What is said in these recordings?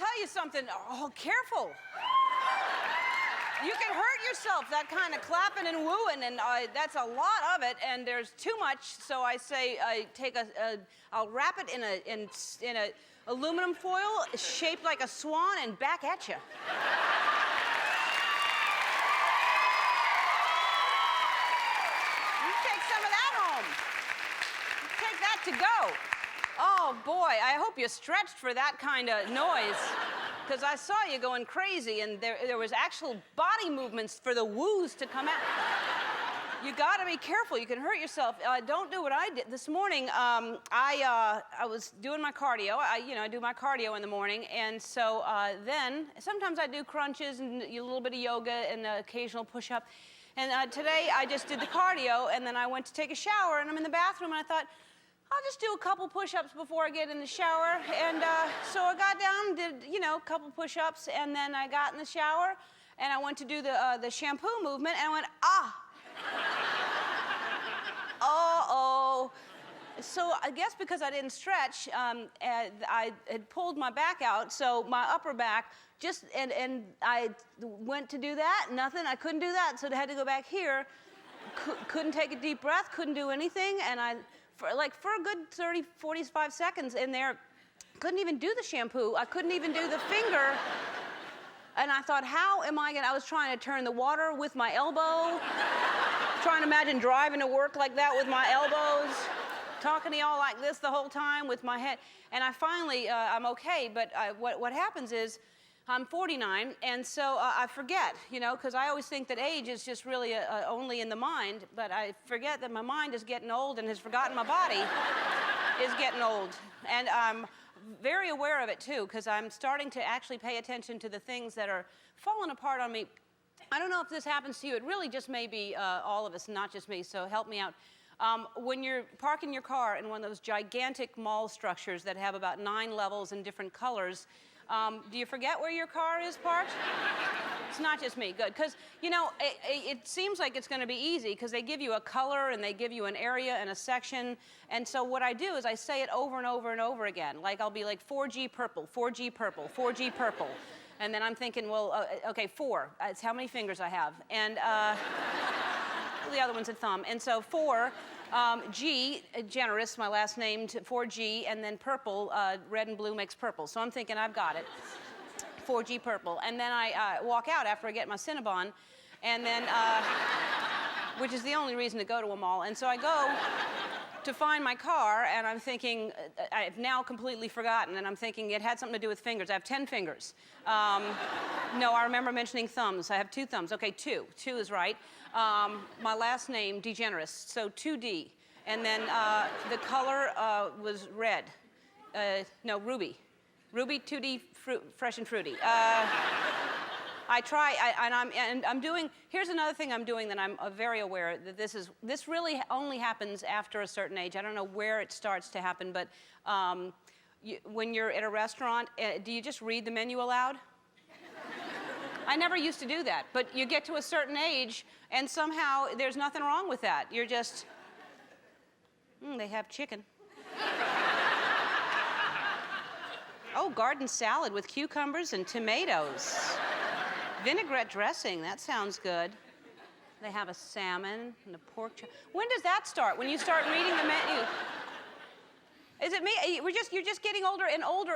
tell you something. Oh, careful. You can hurt yourself, that kind of clapping and wooing, and that's a lot of it, and there's too much, so I say I'll wrap it in a aluminum foil shaped like a swan and back at you. You take some of that home. You take that to go. Oh, boy, I hope you stretched for that kind of noise. Because I saw you going crazy, and there was actual body movements for the woos to come out. You got to be careful. You can hurt yourself. Don't do what I did this morning. I was doing my cardio. I do my cardio in the morning, and so then sometimes I do crunches and a little bit of yoga and occasional push-up. And today I just did the cardio, and then I went to take a shower, and I'm in the bathroom, and I thought, I'll just do a couple push-ups before I get in the shower. And so I got down, did, a couple push-ups, and then I got in the shower, and I went to do the shampoo movement, and I went, ah. Uh-oh. So I guess because I didn't stretch, I had pulled my back out, so my upper back and I went to do that, nothing, I couldn't do that, so I had to go back here. Couldn't take a deep breath, couldn't do anything, and for a good 30, 45 seconds in there, couldn't even do the shampoo. I couldn't even do the finger. And I thought, how am I gonna, I was trying to turn the water with my elbow, trying to imagine driving to work like that with my elbows, talking to y'all like this the whole time with my head. And I finally, I'm okay, but what happens is, I'm 49, and so I forget, because I always think that age is just really only in the mind, but I forget that my mind is getting old and has forgotten my body is getting old. And I'm very aware of it, too, because I'm starting to actually pay attention to the things that are falling apart on me. I don't know if this happens to you. It really just may be all of us, not just me, so help me out. When you're parking your car in one of those gigantic mall structures that have about 9 levels and different colors, do you forget where your car is parked? It's not just me, good. Because, it seems like it's going to be easy because they give you a color and they give you an area and a section. And so what I do is I say it over and over and over again. Like I'll be like 4G purple, 4G purple, 4G purple. And then I'm thinking, well, okay, 4. It's how many fingers I have. And the other one's a thumb. And so 4. G, generous, my last name, 4G, and then purple, red and blue makes purple. So I'm thinking I've got it, 4G purple. And then I walk out after I get my Cinnabon, and then, which is the only reason to go to a mall. And so I go to find my car, and I'm thinking, I've now completely forgotten, and I'm thinking it had something to do with fingers. I have 10 fingers. No, I remember mentioning thumbs. I have 2 thumbs. Okay, 2. 2 is right. My last name, DeGeneres, so 2D. And then the color was red. No, ruby. Ruby, 2D, fresh and fruity. I try, and I'm doing, here's another thing I'm doing that I'm very aware that this really only happens after a certain age. I don't know where it starts to happen, but when you're at a restaurant, do you just read the menu aloud? I never used to do that, but you get to a certain age, and somehow there's nothing wrong with that. You're just, they have chicken. Oh, garden salad with cucumbers and tomatoes. Vinaigrette dressing, that sounds good. They have a salmon and a pork chop. When does that start? When you start reading the menu? Is it me? You're just getting older,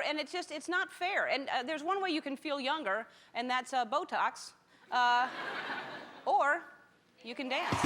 and it's not fair. And there's one way you can feel younger, and that's Botox. Or you can dance.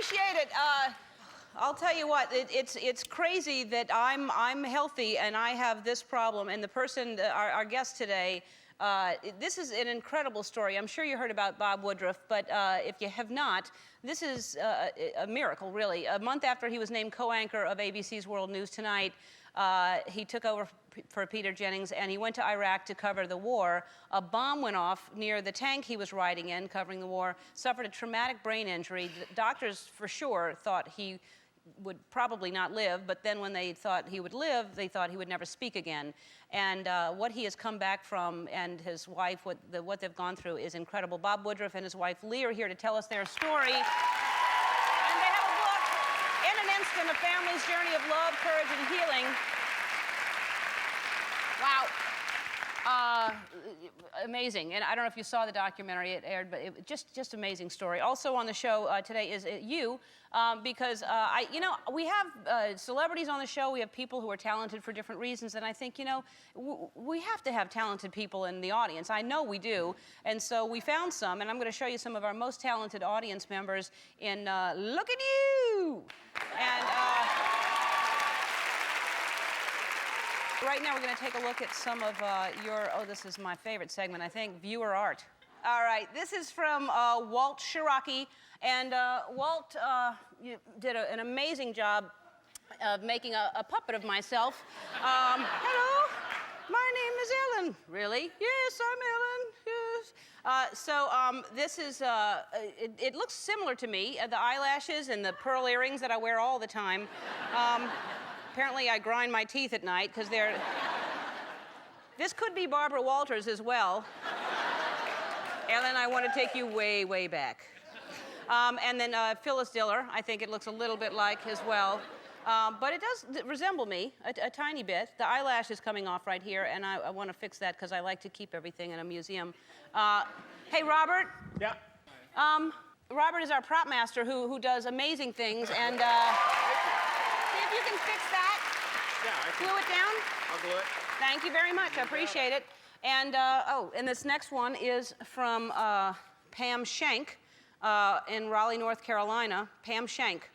appreciate it. I'll tell you what, it's crazy that I'm healthy and I have this problem. And the person, our guest today, this is an incredible story. I'm sure you heard about Bob Woodruff, but if you have not, this is a miracle, really. A month after he was named co-anchor of ABC's World News Tonight, he took over for Peter Jennings, and he went to Iraq to cover the war. A bomb went off near the tank he was riding in, covering the war, suffered a traumatic brain injury. The doctors, for sure, thought he would probably not live, but then when they thought he would live, they thought he would never speak again. And what he has come back from, and his wife, what they've gone through is incredible. Bob Woodruff and his wife Lee are here to tell us their story. And they have a book, In an Instant, A Family's Journey of Love, Courage, and Healing. Wow. Amazing. And I don't know if you saw the documentary, it aired, but just amazing story. Also on the show today is you, because we have celebrities on the show. We have people who are talented for different reasons, and I think, we have to have talented people in the audience. I know we do, and so we found some, and I'm going to show you some of our most talented audience members in Look at You! And right now, we're going to take a look at some of this is my favorite segment, I think, viewer art. All right, this is from Walt Shiraki, and Walt did an amazing job of making a puppet of myself. Hello, my name is Ellen. Really? Yes, I'm Ellen, yes. This is, it looks similar to me, the eyelashes and the pearl earrings that I wear all the time. Apparently, I grind my teeth at night because they're... This could be Barbara Walters as well. Ellen, I want to take you way, way back. And then Phyllis Diller, I think it looks a little bit like as well. But it does resemble me a tiny bit. The eyelash is coming off right here, and I want to fix that because I like to keep everything in a museum. Hey, Robert. Yeah. Robert is our prop master who does amazing things, and... See if you can fix that. Yeah, I can. Glue it down. I'll glue it. Thank you very much. I appreciate it. And, and this next one is from Pam Shank in Raleigh, North Carolina. Pam Shank.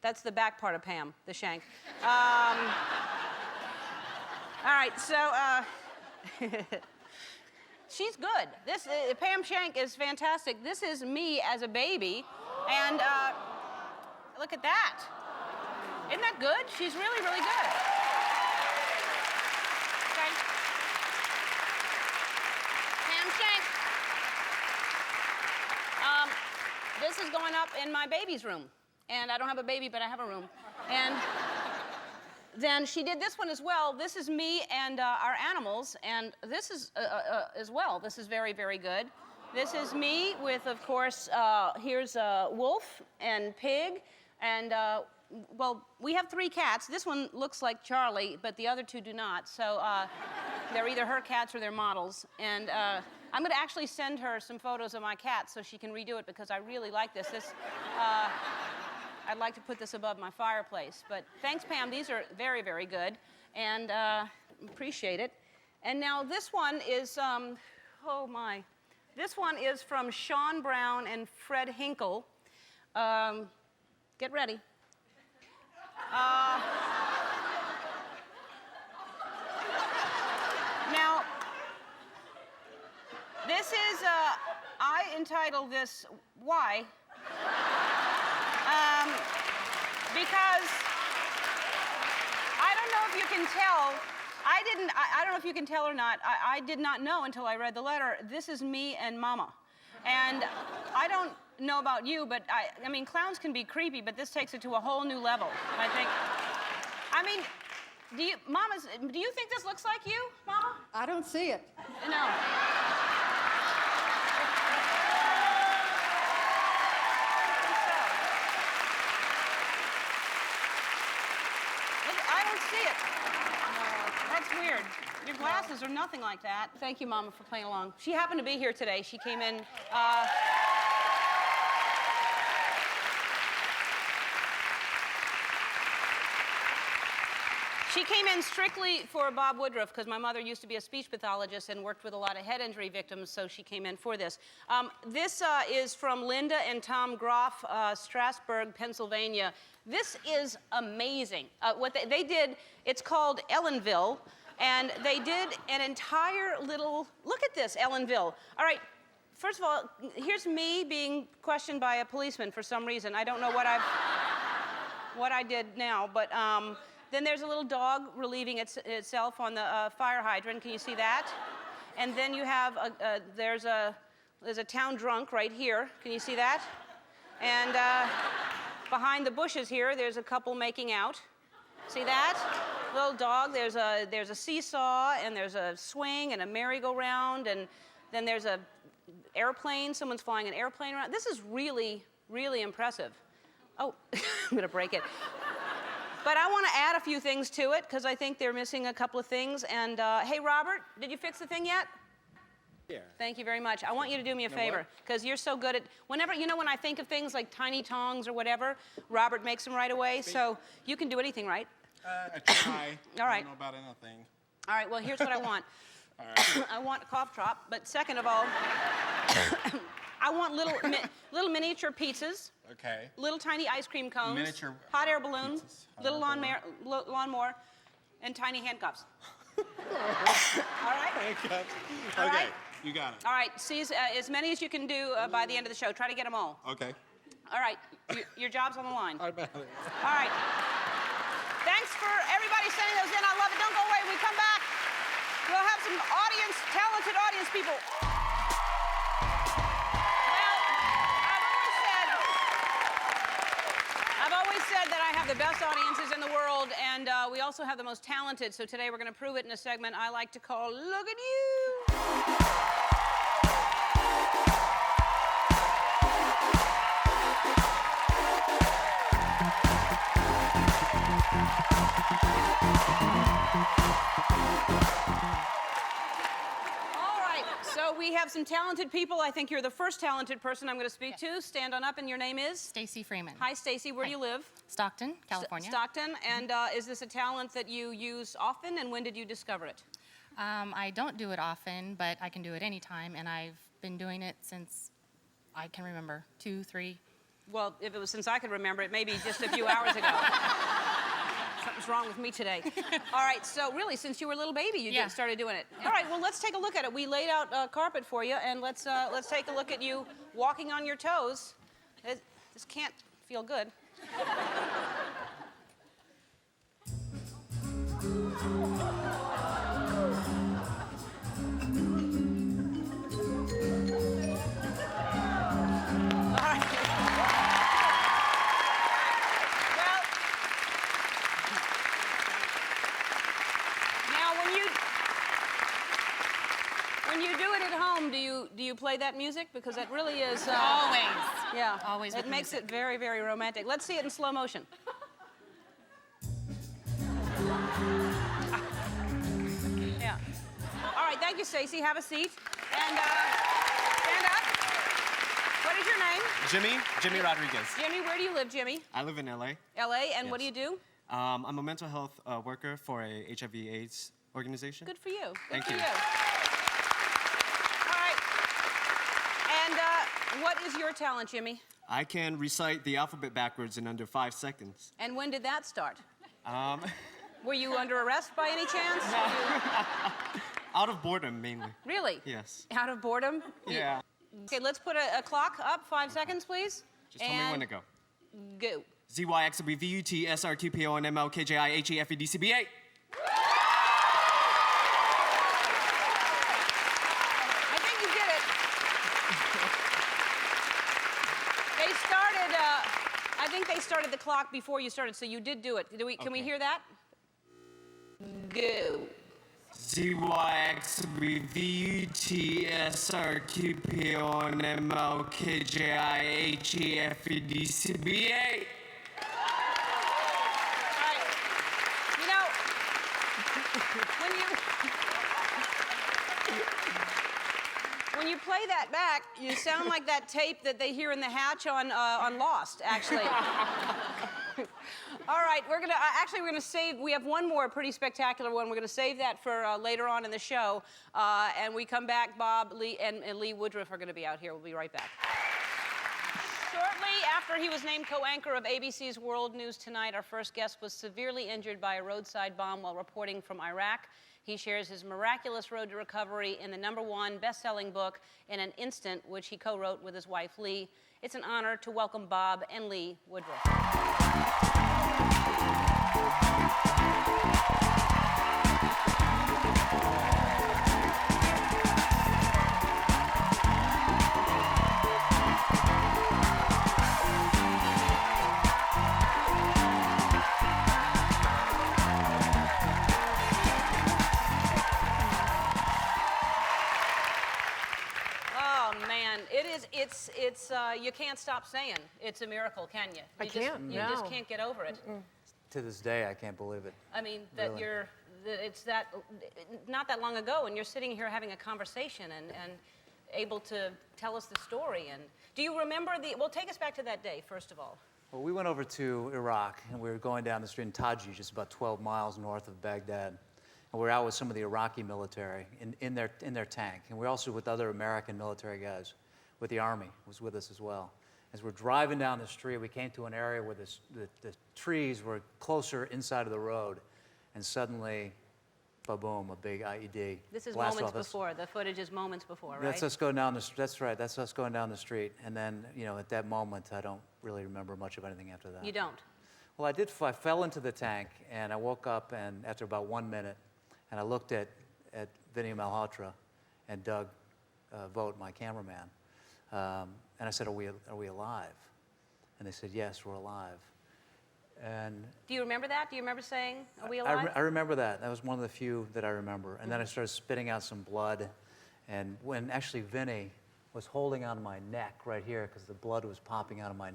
That's the back part of Pam, the shank. All right, so she's good. This Pam Shank is fantastic. This is me as a baby, and look at that. Isn't that good? She's really, really good. Okay. Pam Shank. This is going up in my baby's room. And I don't have a baby, but I have a room. And then she did this one as well. This is me and our animals. And this is as well. This is very, very good. This is me with, of course, here's Wolf and Pig. And well, we have 3 cats. This one looks like Charlie, but the other 2 do not. So they're either her cats or they're models. And I'm going to actually send her some photos of my cats so she can redo it because I really like this. I'd like to put this above my fireplace. But thanks, Pam. These are very, very good. And appreciate it. And now this one is, oh, my. This one is from Sean Brown and Fred Hinkle. Get ready. Now, this is, I entitled this, Why? Because I don't know if you can tell, I don't know if you can tell or not, I did not know until I read the letter, this is me and Mama. And I don't know about you, but I mean, clowns can be creepy, but this takes it to a whole new level, I think. I mean, do you think this looks like you, Mama? I don't see it. No. I don't see it. That's weird. Your glasses are nothing like that. Thank you, Mama, for playing along. She happened to be here today. She came in. She came in strictly for Bob Woodruff because my mother used to be a speech pathologist and worked with a lot of head injury victims, so she came in for this. This is from Linda and Tom Groff, Strasburg, Pennsylvania. This is amazing. What they did, it's called Ellenville, and they did an entire little, look at this, Ellenville. All right, first of all, here's me being questioned by a policeman for some reason. I don't know what I did now, but then there's a little dog relieving itself on the fire hydrant. Can you see that? And then you have there's a town drunk right here. Can you see that? And behind the bushes here, there's a couple making out. See that? Little dog. There's a seesaw, and there's a swing and a merry-go-round, and then there's a airplane. Someone's flying an airplane around. This is really, really impressive. Oh, I'm gonna break it. But I want to add a few things to it because I think they're missing a couple of things. And hey, Robert, did you fix the thing yet? Yeah. Thank you very much. I want you to do me a favor because you're so good at whenever, you know, when I think of things like tiny tongs or whatever, Robert makes them right away. So you can do anything, right? I try. All right. I don't know about anything. All right, well, here's what I want. All right. I want a cough drop, but second of all, I want little miniature pizzas. Okay. Little tiny ice cream cones. Miniature hot air balloon. pizzas, Little lawnmower, and tiny handcuffs. All right? Handcuffs. All Okay, right. you got it. All right, see as many as you can do by the end of the show. Try to get them all. Okay. All right, your job's on the line. I'm at it. All right. Thanks for everybody sending those in. I love it. Don't go away. When we come back, we'll have some talented audience people. I've always said that I have the best audiences in the world, and we also have the most talented. So today we're going to prove it in a segment I like to call Look at You. So we have some talented people. I think you're the first talented person I'm going to speak to. Stand on up, and your name is? Stacy Freeman. Hi, Stacy. Where do you live? Stockton, California. Stockton. And is this a talent that you use often, and when did you discover it? I don't do it often, but I can do it anytime, and I've been doing it since I can remember, 2, 3. Well, if it was since I could remember, it may be just a few hours ago. Something's wrong with me today. All right, so really, since you were a little baby, you started doing it. All right, well, let's take a look at it. We laid out carpet for you, and let's take a look at you walking on your toes. This can't feel good. Do you play that music? Because it really is... Always. Yeah. Always with It makes music. it very, very romantic. Let's see it in slow motion. Yeah. All right, thank you, Stacy. Have a seat. And stand up. What is your name? Jimmy Rodriguez. Jimmy, where do you live, Jimmy? I live in LA. L.A., and what do Yes. you do? I'm a mental health worker for a HIV/AIDS organization. Good for you. Good Thank for you. All right. And what is your talent, Jimmy? I can recite the alphabet backwards in under 5 seconds. And when did that start? Um, Were you under arrest by any chance? Out of boredom, mainly. Really? Yes. Out of boredom? Yeah. Okay, let's put a clock up, 5 seconds, please. Just tell me when to go. Go. ZYXBVUTSRQPONMLKJIHEFEDCBA. I think you did it. I think they started the clock before you started, so you did do it. Can we hear that? Go. ZYXBVUTSRQPONMLKJIHEFEDCBA. You know, when you play that back, you sound like that tape that they hear in the hatch on Lost, actually. All right, we're gonna save. We have one more pretty spectacular one. We're gonna save that for later on in the show. And we come back. Bob, Lee, and Lee Woodruff are gonna be out here. We'll be right back. Shortly after he was named co-anchor of ABC's World News Tonight, our first guest was severely injured by a roadside bomb while reporting from Iraq. He shares his miraculous road to recovery in the #1 best-selling book, In an Instant, which he co-wrote with his wife, Lee. It's an honor to welcome Bob and Lee Woodruff. You can't stop saying it's a miracle, can you? You just can't get over it. To this day, I can't believe it. I mean, that Really. it's that, not that long ago, and you're sitting here having a conversation and able to tell us the story. And do you remember well, take us back to that day, first of all. Well, we went over to Iraq, and we were going down the street in Taji, just about 12 miles north of Baghdad. And we were out with some of the Iraqi military in their tank. And we were also with other American military guys, with the Army was with us as well. As we're driving down the street, we came to an area where the trees were closer inside of the road. And suddenly, ba-boom, a big IED. This is blast moments off us. before. The footage is moments before, right? That's us going down that's right. That's us going down the street. And then, at that moment, I don't really remember much of anything after that. You don't? Well, I fell into the tank, and I woke up, and after about 1 minute, and I looked at Vinny Malhotra and Doug Vogt, my cameraman, and I said, are we alive? And they said, yes, we're alive. And do you remember that? Do you remember saying, are we alive? I remember that. That was one of the few that I remember. And then I started spitting out some blood. And when actually Vinny was holding on my neck right here, because the blood was popping out of my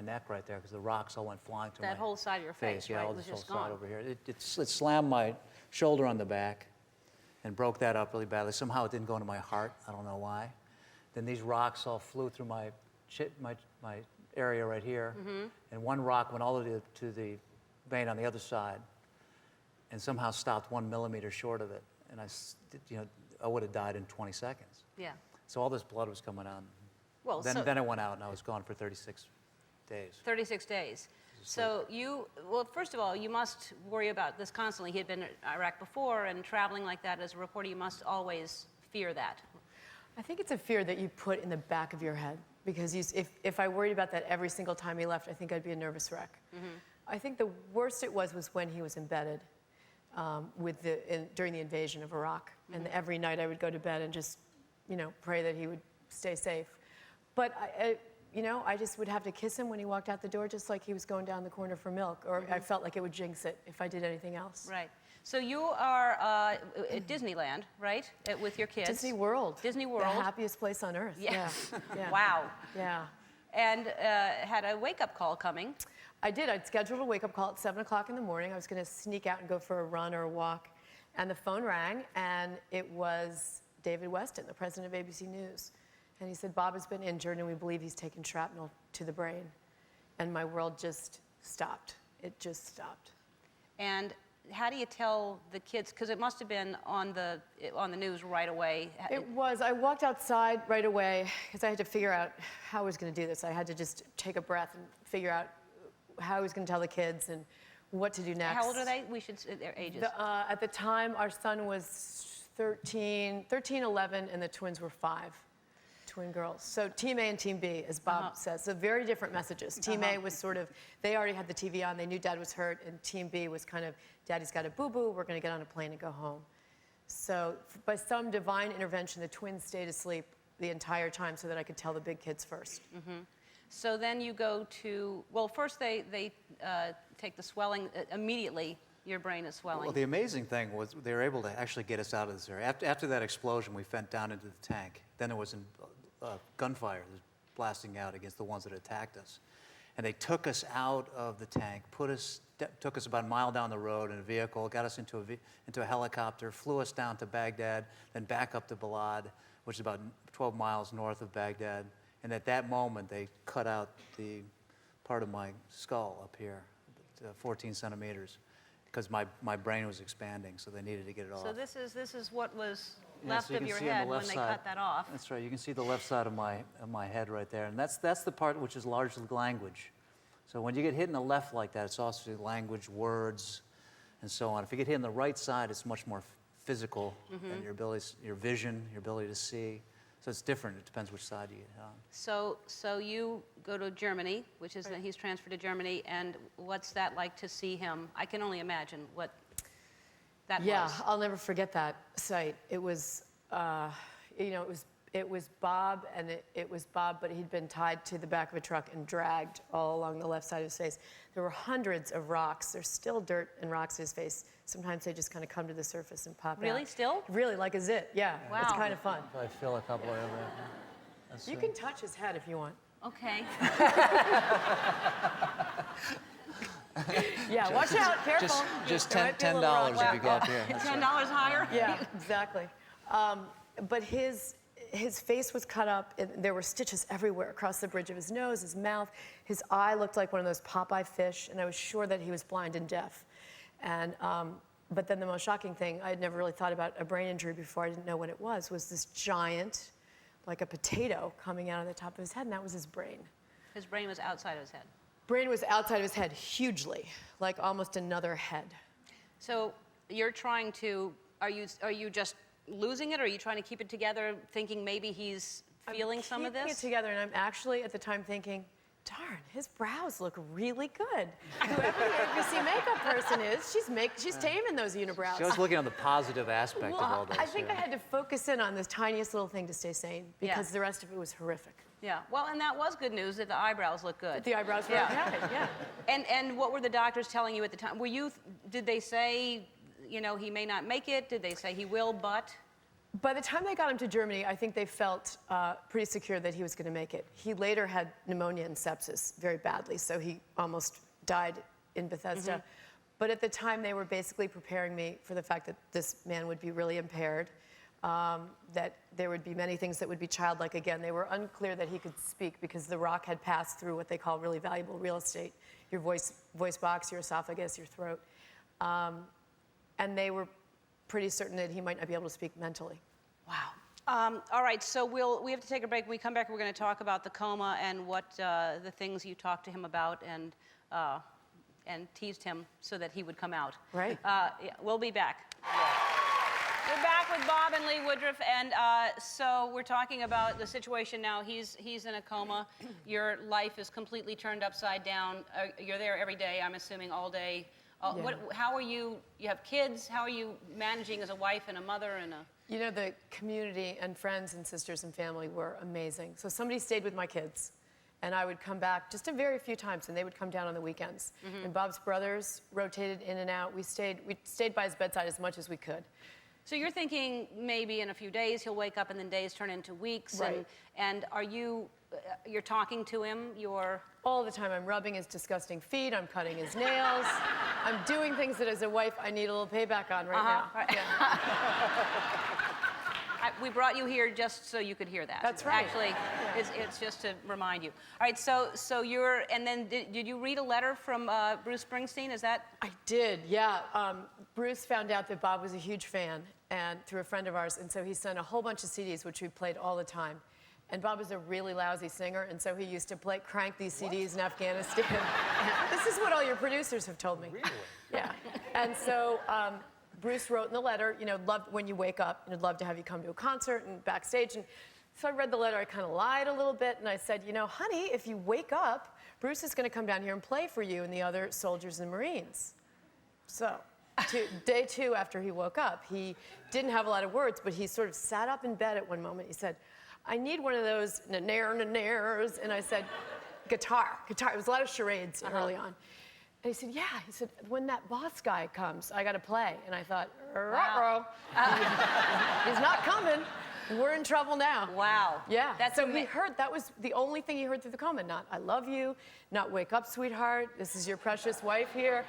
neck right there, because the rocks all went flying through that whole side of your face, yeah, right? all was this just whole side gone. over here. It slammed my shoulder on the back and broke that up really badly. Somehow it didn't go into my heart. I don't know why. Then these rocks all flew through my area right here, and one rock went all the way to the vein on the other side, and somehow stopped 1 millimeter short of it, and I would have died in 20 seconds. Yeah. So all this blood was coming on. Well, Then it went out, and I was gone for 36 days. 36 days. So well, first of all, you must worry about this constantly. He had been in Iraq before, and traveling like that as a reporter, you must always fear that. I think it's a fear that you put in the back of your head, because if I worried about that every single time he left, I think I'd be a nervous wreck. I think the worst it was when he was embedded during the invasion of Iraq. And every night I would go to bed and just, pray that he would stay safe. But I just would have to kiss him when he walked out the door, just like he was going down the corner for milk, or I felt like it would jinx it if I did anything else. Right. So you are at Disneyland, right, with your kids? Disney World. Disney World. The happiest place on earth. Yeah. Yeah. Wow. Yeah. And had a wake-up call coming. I did. I'd scheduled a wake-up call at 7 o'clock in the morning. I was going to sneak out and go for a run or a walk. And the phone rang, and it was David Weston, the president of ABC News. And he said, Bob has been injured, and we believe he's taken shrapnel to the brain. And my world just stopped. It just stopped. And how do you tell the kids? Because it must have been on the news right away. It was. I walked outside right away because I had to figure out how I was going to do this. I had to just take a breath and figure out how I was going to tell the kids and what to do next. How old are they? We should, their ages. At the time, our son was 13, 11, and the twins were 5. Twin girls. So Team A and Team B, as Bob says. So very different messages. Team A was sort of, they already had the TV on, they knew Dad was hurt, and Team B was kind of, Daddy's got a boo-boo, we're going to get on a plane and go home. So by some divine intervention, the twins stayed asleep the entire time so that I could tell the big kids first. So then you go to, well, first they take the swelling immediately. Your brain is swelling. Well, the amazing thing was they were able to actually get us out of this area. After that explosion, we went down into the tank. Then there was gunfire that was blasting out against the ones that attacked us. And they took us out of the tank, took us about a mile down the road in a vehicle, got us into a helicopter, flew us down to Baghdad, then back up to Balad, which is about 12 miles north of Baghdad. And at that moment, they cut out the part of my skull up here 14 centimeters because my brain was expanding, so they needed to get it off. So this is what was Yeah, left so you of can your see on the head when left they side- cut that off. That's right. You can see the left side of my head right there, and that's the part which is largely language. So when you get hit in the left like that, it's also language, words, and so on. If you get hit in the right side, it's much more physical, and your ability, your vision, your ability to see. So it's different. It depends which side you get hit on. So you go to Germany, which is that he's transferred to Germany, and what's that like to see him? I can only imagine what that Yeah, was. I'll never forget that sight. It was, it was Bob, and it was Bob, but he'd been tied to the back of a truck and dragged all along the left side of his face. There were hundreds of rocks. There's still dirt and rocks in his face. Sometimes they just kind of come to the surface and pop out. Really? Still? Really, like a zit, yeah. It's Wow. kind of fun. If I feel a couple of that's You can touch his head if you want. Okay. Yeah, watch out, careful. just There might be a little $10 rock. if you go up here. $10 higher? Yeah, exactly. But his face was cut up, and there were stitches everywhere across the bridge of his nose, his mouth. His eye looked like one of those Popeye fish, and I was sure that he was blind and deaf. And but then the most shocking thing, I had never really thought about a brain injury before. I didn't know what it was this giant, like a potato, coming out of the top of his head, and that was his brain. His brain was outside of his head. Brain was outside of his head hugely, like almost another head. So you're trying to, are you just losing it, or are you trying to keep it together, thinking maybe he's feeling some of Keeping this? it together, and I'm actually at the time thinking, darn, his brows look really good. Whoever the ABC makeup person is, she's taming those unibrows. She was looking on the positive aspect of all Well, this. I think yeah. I had to focus in on this tiniest little thing to stay sane because Yeah. the rest of it was horrific. Yeah. Well, and that was good news that the eyebrows look good. The eyebrows were Yeah. okay, yeah. And what were the doctors telling you at the time? Did they say, he may not make it? Did they say he will, but? By the time they got him to Germany, I think they felt pretty secure that he was going to make it. He later had pneumonia and sepsis very badly, so he almost died in Bethesda. But at the time, they were basically preparing me for the fact that this man would be really impaired, that there would be many things that would be childlike again. They were unclear that he could speak because the rock had passed through what they call really valuable real estate, your voice box, your esophagus, your throat. And they were pretty certain that he might not be able to speak mentally. Wow. All right, so we have to take a break. When we come back, we're going to talk about the coma and what the things you talked to him about and teased him so that he would come out. Right. Yeah, we'll be back. We're back with Bob and Lee Woodruff, and so we're talking about the situation now. He's in a coma. Your life is completely turned upside down. You're there every day, I'm assuming, all day. Yeah. How are you? You have kids. How are you managing as a wife and a mother and a? You know, the community and friends and sisters and family were amazing. So somebody stayed with my kids, and I would come back just a very few times, and they would come down on the weekends. And Bob's brothers rotated in and out. We stayed by his bedside as much as we could. So you're thinking maybe in a few days he'll wake up, and then days turn into weeks. Right. And are you? You're talking to him. All the time, I'm rubbing his disgusting feet, I'm cutting his nails, I'm doing things that as a wife I need a little payback on right now. Right. Yeah. We brought you here just so you could hear that. That's right. Actually, it's just to remind you. All right, so you're, and then did you read a letter from Bruce Springsteen? Is that? I did, yeah. Bruce found out that Bob was a huge fan, and through a friend of ours, and so he sent a whole bunch of CDs, which we played all the time. And Bob is a really lousy singer, and so he used to crank these CDs in Afghanistan. This is what all your producers have told me. Really? Yeah. And so Bruce wrote in the letter, love when you wake up, and I'd love to have you come to a concert and backstage. And so I read the letter, I kind of lied a little bit, and I said, honey, if you wake up, Bruce is going to come down here and play for you and the other soldiers and Marines. So day 2 after he woke up, he didn't have a lot of words, but he sort of sat up in bed at one moment. He said, I need one of those na-nair-na-nairs. And I said, guitar. It was a lot of charades early on. And he said, yeah. He said, when that boss guy comes, I got to play. And I thought, Wow. he's not coming. We're in trouble now. Wow. Yeah. That's so he heard, that was the only thing he heard through the coma. Not, I love you, not wake up, sweetheart. This is your precious wife here.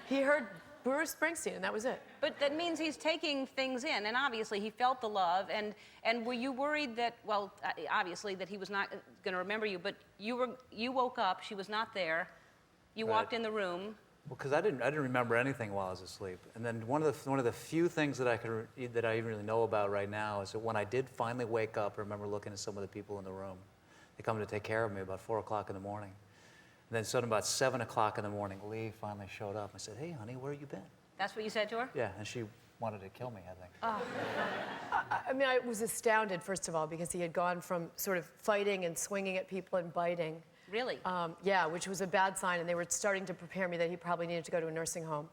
He heard Bruce Springsteen, and that was it. But that means he's taking things in, and obviously he felt the love. And were you worried that, well, obviously that he was not going to remember you, but you woke up, she was not there, you Right. walked in the room. Well, because I didn't remember anything while I was asleep. And then one of the few things that that I even really know about right now is that when I did finally wake up, I remember looking at some of the people in the room. They come to take care of me about 4 o'clock in the morning. And then suddenly about 7 o'clock in the morning, Lee finally showed up. I said, "Hey, honey, where have you been?" That's what you said to her? Yeah, and she wanted to kill me, I think. I mean, I was astounded, first of all, because he had gone from sort of fighting and swinging at people and biting. Really? Yeah, which was a bad sign, and they were starting to prepare me that he probably needed to go to a nursing home.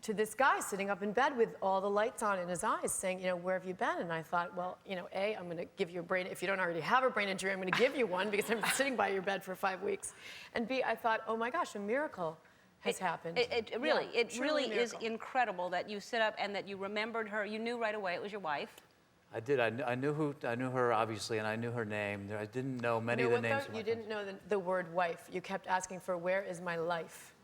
To this guy sitting up in bed with all the lights on in his eyes saying, where have you been? And I thought, well, A, I'm going to give you a brain, if you don't already have a brain injury, I'm going to give you one because I'm sitting by your bed for 5 weeks. And B, I thought, oh my gosh, a miracle has happened. It really truly is miracle. incredible that you sit up and that you remembered her. You knew right away it was your wife. I did. I knew her, obviously, and I knew her name. I didn't know many of the names. You didn't know the word wife. You kept asking for, where is my life?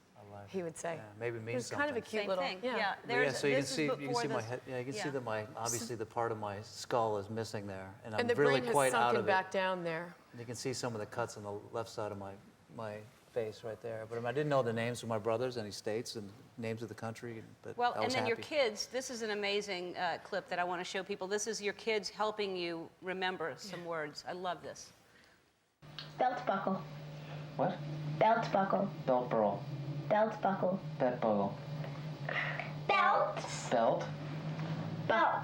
He would say. Yeah, maybe it means It was kind of a something. cute Same little. thing. Yeah. So you can see my this. head. Yeah, you can see Yeah. that obviously the part of my skull is missing there, and I'm And the really brain quite has out sunken of it. back down there. You can see some of the cuts on the left side of my face right there. But I didn't know the names of my brothers, any states, and names of the country. But Well, I was and then happy. your kids, this is an amazing clip that I want to show people. This is your kids helping you remember some words. I love this. Belt buckle. What? Belt buckle. Belt burl. Belt buckle. Belt buckle. Belt. Belt. Belt.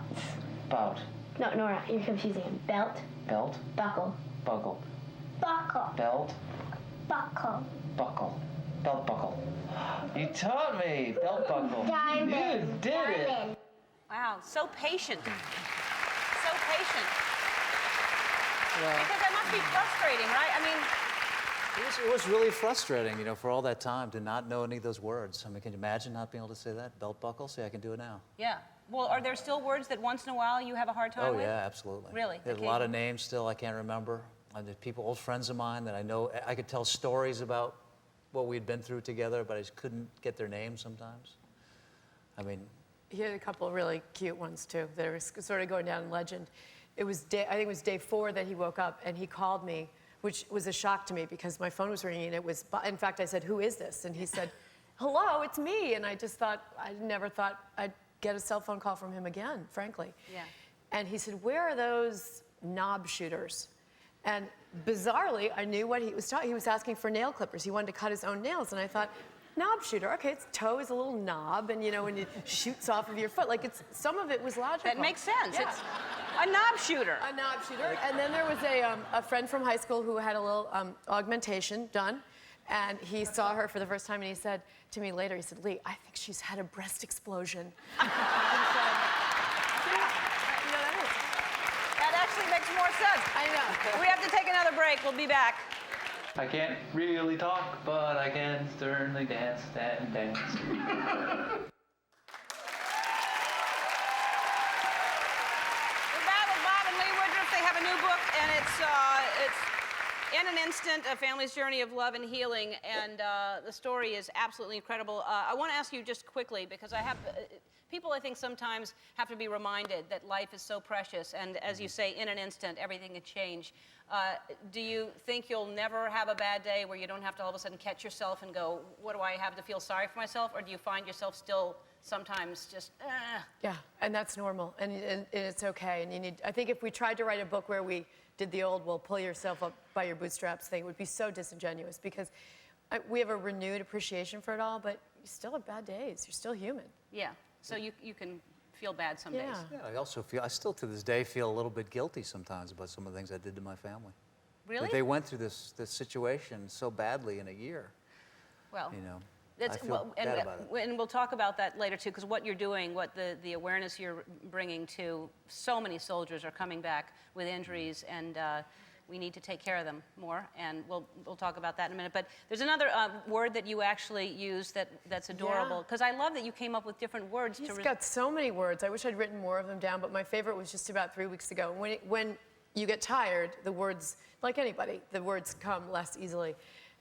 Bout. No, Nora, you're confusing him. Belt. Belt. Buckle. Buckle. Buckle. Belt. Buckle. Buckle. Belt buckle. You taught me. Belt buckle. Diamond. You did it. Diamond. Wow, so patient. So patient. Because that must be frustrating, right? I mean, It was really frustrating, for all that time to not know any of those words. I mean, can you imagine not being able to say that? Belt buckle? See, I can do it now. yeah. Well, are there still words that once in a while you have a hard time Oh, with? yeah, absolutely. Really? There's a lot of names still I can't remember. And there's people, old friends of mine that I know, I could tell stories about what we'd been through together, but I just couldn't get their names sometimes. I mean, He had a couple of really cute ones, too, that are sort of going down in legend. I think it was day 4 that he woke up, and he called me, which was a shock to me because my phone was ringing, and it was, in fact, I said, who is this? And he said, hello, it's me. And I just thought, I never thought I'd get a cell phone call from him again, frankly. Yeah. And he said, where are those knob shooters? And bizarrely, I knew what he was talking. He was asking for nail clippers. He wanted to cut his own nails, and I thought, knob shooter. Okay, its toe is a little knob, and when it shoots off of your foot, like some of it was logical. That makes sense. Yeah. It's a knob shooter. A knob shooter. And then there was a friend from high school who had a little augmentation done, and he saw her for the first time, and he said to me later, he said, Lee, I think she's had a breast explosion. And said, That actually makes more sense. I know. We have to take another break. We'll be back. I can't really talk, but I can certainly dance and dance. We're back with Bob and Lee Woodruff. They have a new book, and it's In an Instant, A Family's Journey of Love and Healing, and the story is absolutely incredible. I want to ask you just quickly, because I have... people, I think, sometimes have to be reminded that life is so precious, and as you say, in an instant, everything can change. Do you think you'll never have a bad day where you don't have to all of a sudden catch yourself and go, what do I have to feel sorry for myself? Or do you find yourself still sometimes just, Yeah, and that's normal, and it's okay. And I think if we tried to write a book where we did the old, well, pull yourself up by your bootstraps thing, it would be so disingenuous, because we have a renewed appreciation for it all, but you still have bad days. You're still human. Yeah. So you can feel bad some days. Yeah. I still to this day feel a little bit guilty sometimes about some of the things I did to my family. Really? Like they went through this situation so badly in a year. Well, I feel bad about it. and we'll talk about that later too, because what you're doing, what the awareness you're bringing to so many soldiers are coming back with injuries, and we need to take care of them more, and we'll talk about that in a minute. But there's another word that you actually use that's adorable, because I love that you came up with different words. He's got so many words. I wish I'd written more of them down, but my favorite was just about 3 weeks ago. When you get tired, the words, like anybody, the words come less easily.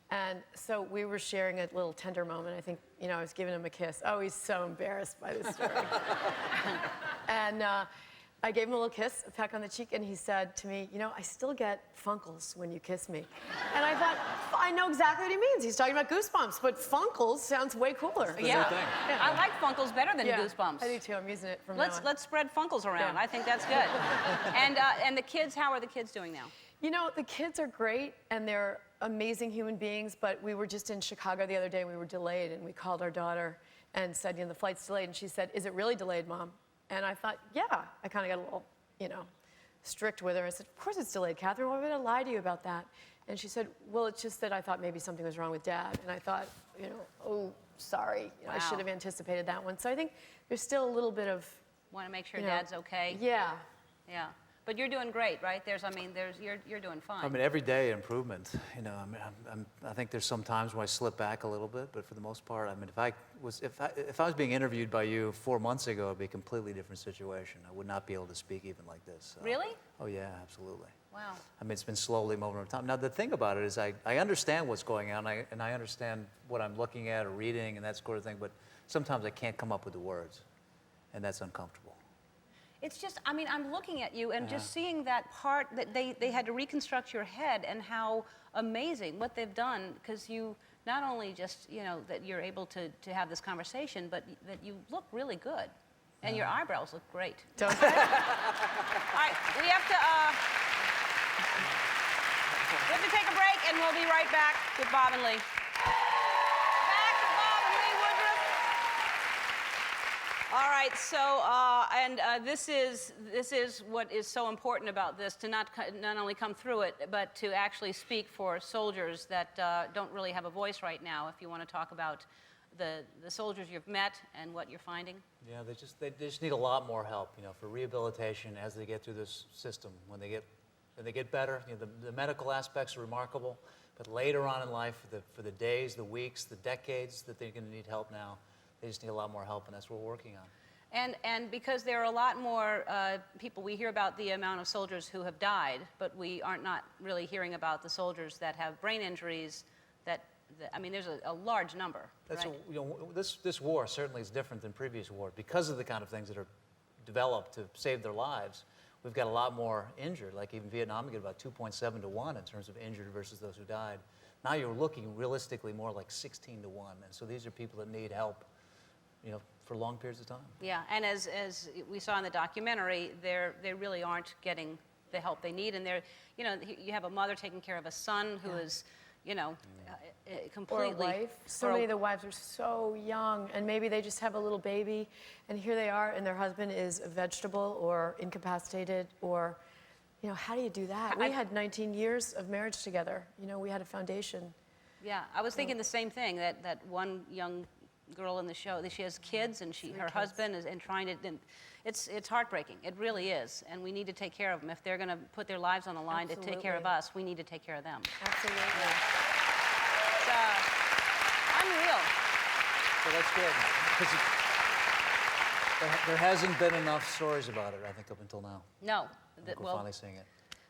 And so we were sharing a little tender moment. I think, I was giving him a kiss. Oh, he's so embarrassed by this story. And I gave him a little kiss, a peck on the cheek, and he said to me, you know, I still get funkles when you kiss me. And I thought, I know exactly what he means. He's talking about goosebumps, but funkles sounds way cooler. Yeah. I like Funkles better than Yeah, Goosebumps. I do too. I'm using it from now on. Let's spread Funkles around. Yeah. I think that's good. And the kids, how are the kids doing now? You know, the kids are great, and they're amazing human beings, but we were just in Chicago the other day, and we were delayed, and we called our daughter and said, you know, the flight's delayed, and she said, is it really delayed, Mom? And I thought, yeah. I kind of got a little, you know, strict with her. I said, of course it's delayed, Catherine. Why would I lie to you about that? And she said, well, it's just that I thought maybe something was wrong with Dad. And I thought, you know, oh, sorry. You know, I should have anticipated that one. So I think there's still a little bit of... Want to make sure you know, Dad's okay? Yeah. Yeah. But you're doing great, right? You're doing fine. I mean, every day improvement. You know, I mean, I think there's some times when I slip back a little bit, but for the most part, I mean, if I was being interviewed by you 4 months ago, it'd be a completely different situation. I would not be able to speak even like this. So. Really? Oh yeah, absolutely. Wow. I mean, it's been slowly moving over time. Now, the thing about it is I understand what's going on, and I understand what I'm looking at or reading and that sort of thing, but sometimes I can't come up with the words, and that's uncomfortable. It's just, I mean, I'm looking at you and just seeing that part that they had to reconstruct your head and how amazing what they've done, because you not only just, you know, that you're able to have this conversation, but that you look really good. And your eyebrows look great. Don't they? All right, we have to take a break, and we'll be right back with Bob and Lee. Back with Bob and Lee Woodruff. All right, so this is what is so important about this, to not only come through it, but to actually speak for soldiers that don't really have a voice right now. If you want to talk about the soldiers you've met and what you're finding. Yeah, they just need a lot more help, you know, for rehabilitation as they get through this system. When they get better, you know, the medical aspects are remarkable, but later on in life, for the days, the weeks, the decades that they're going to need help now, they just need a lot more help, and that's what we're working on. And because there are a lot more people, we hear about the amount of soldiers who have died, but we aren't not really hearing about the soldiers that have brain injuries. I mean, there's a large number. That's right? you know, this war certainly is different than previous war because of the kind of things that are developed to save their lives. We've got a lot more injured. Like even Vietnam, we get about 2.7 to 1 in terms of injured versus those who died. Now you're looking realistically more like 16 to 1, and so these are people that need help, you know, for long periods of time. Yeah, and as we saw in the documentary, they really aren't getting the help they need, and you know, you have a mother taking care of a son who is, you know, completely. Or a wife. So many of the wives are so young, and maybe they just have a little baby, and here they are, and their husband is a vegetable or incapacitated, or, you know, how do you do that? We had 19 years of marriage together. You know, we had a foundation. Yeah, I was thinking the same thing, that one young girl in the show, that she has kids, and her husband is trying to. It's heartbreaking. It really is, and we need to take care of them. If they're going to put their lives on the line to take care of us, we need to take care of them. Absolutely. It's unreal. So that's good. Because there hasn't been enough stories about it, I think, up until now. No. We're finally seeing it.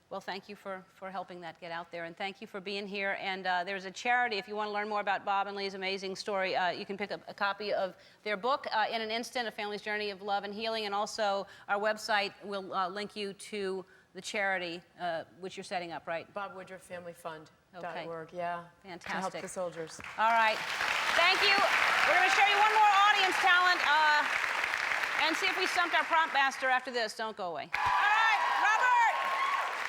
Well, thank you for helping that get out there, and thank you for being here. And there's a charity, if you want to learn more about Bob and Lee's amazing story, you can pick up a copy of their book, In an Instant, A Family's Journey of Love and Healing, and also our website will link you to the charity, which you're setting up, right? Bob Woodruff Family Fund. Okay. .org, yeah. Fantastic. To help the soldiers. All right. Thank you. We're going to show you one more audience talent and see if we stumped our prompt master after this. Don't go away. All right, Robert.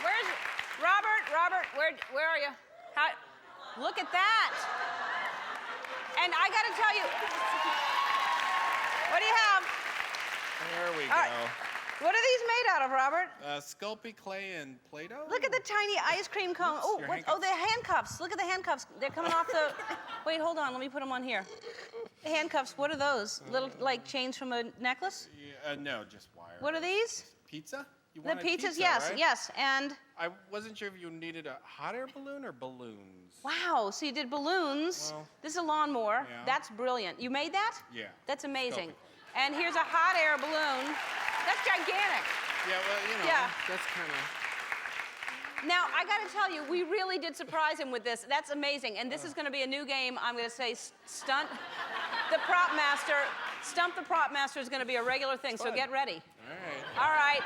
Where's Robert? Robert, where are you? Look at that. And I got to tell you, what do you have? There we All go. right. What are these made out of, Robert? Sculpey clay and Play-Doh. Look at the tiny ice cream cone. Oops, Oh, your the handcuffs. Look at the handcuffs. They're coming off the. Wait, hold on. Let me put them on here. The handcuffs. What are those? Little like chains from a necklace? Yeah, no, just wire. What are these? Pizza? You The wanted pizzas. pizza, Yes, right? yes. And I wasn't sure if you needed a hot air balloon or balloons. wow. So you did balloons. Well, This is a lawnmower. yeah. That's brilliant. You made that? Yeah. That's amazing. Sculpey. And here's a hot air balloon. That's gigantic. Yeah, well, you know, Yeah. that's kind of... Now, I got to tell you, we really did surprise him with this. That's amazing. And this is going to be a new game. I'm going to say stunt the prop master. Stump the prop master is going to be a regular thing, so get ready. All right. All right.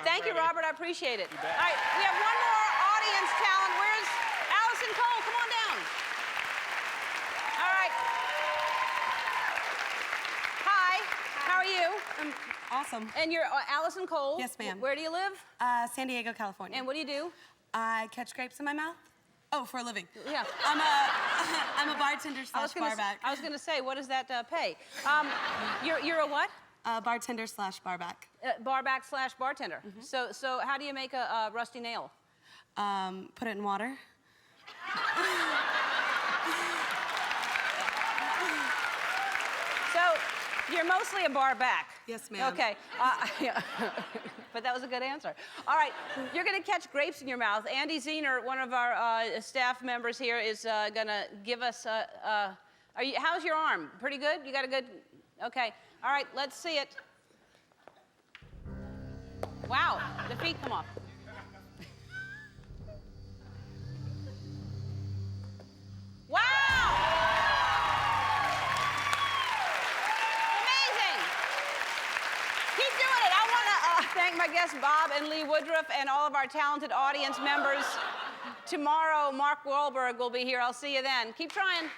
Thank you, Robert. I appreciate it. All right, we have one more audience talent. Where's Allison Cole? Come on down. All right. Hi. How are you? I'm awesome. And you're Allison Cole. Yes, ma'am. Where do you live? San Diego, California. And what do you do? I catch grapes in my mouth. Oh, for a living. Yeah. I'm a bartender slash barback. I was gonna say, what does that pay? You're a what? Bartender slash barback. Barback slash bartender. So how do you make a rusty nail? Put it in water. So you're mostly a barback. Yes, ma'am. Okay. Yeah. But that was a good answer. All right, you're gonna catch grapes in your mouth. Andy Zener, one of our staff members here, is gonna give us how's your arm? Pretty good? You got a good, okay. All right, let's see it. Wow, the feet come off. Wow! Amazing! Keep doing it. I want to thank my guests, Bob and Lee Woodruff, and all of our talented audience members. Tomorrow, Mark Wahlberg will be here. I'll see you then. Keep trying.